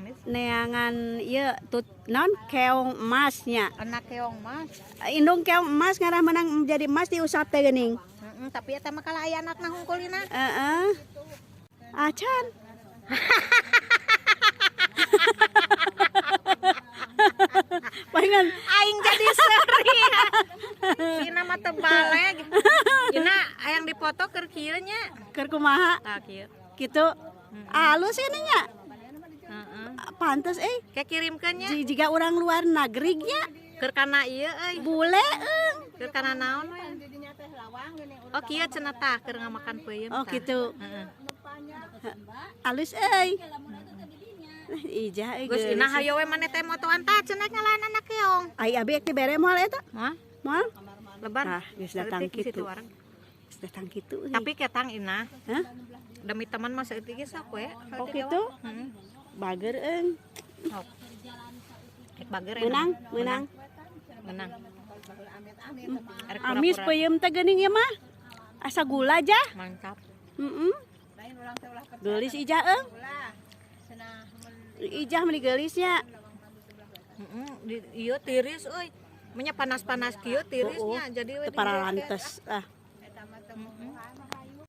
manis. Neangan ieu tut non keong emasnya. Anak keong mas. Indung keong emas ngarah menang menjadi emas diusap teh geuning. Tapi eta mah kala aya anakna hungkulina. Heeh. Acan. Pengen Aing jadi seri. Sina mah teu baleg. Dina yang dipoto keur kieu nya. keur kumaha Tah kieu. kitu. Alus ini nya. Heeh. Pantes Kayak kirimkeun nya jika orang luar negeri nya keur kana ieu euy. bule Keur kana naon we? Oh kieu cenah tah keur ngamakan peuyeum oh tah. gitu. Heeh. Alus ijah Geus ina hayo we maneh teh motoan tah cenah ngalaan anak keong. ai abi teh bere moal eta Mah, moal lebar. Tah, geus datang Saeutik di kitu. situ wareng. geus datang kitu Tapi ketang ina hah demi teman mah saeutik ge sok we. oh gitu Heeh. bager eung Sok. Rek bager menang enak. menang Menang. Arek amis pura-pura. peuyeum teh geuning ieu mah asa gula jah Mantap. heeh geulis ijah eung ijah meuli geulisnya Heeh, ieu tiris euy. Nya panas-panas kieu tirisnya jadi we teu paralantes ah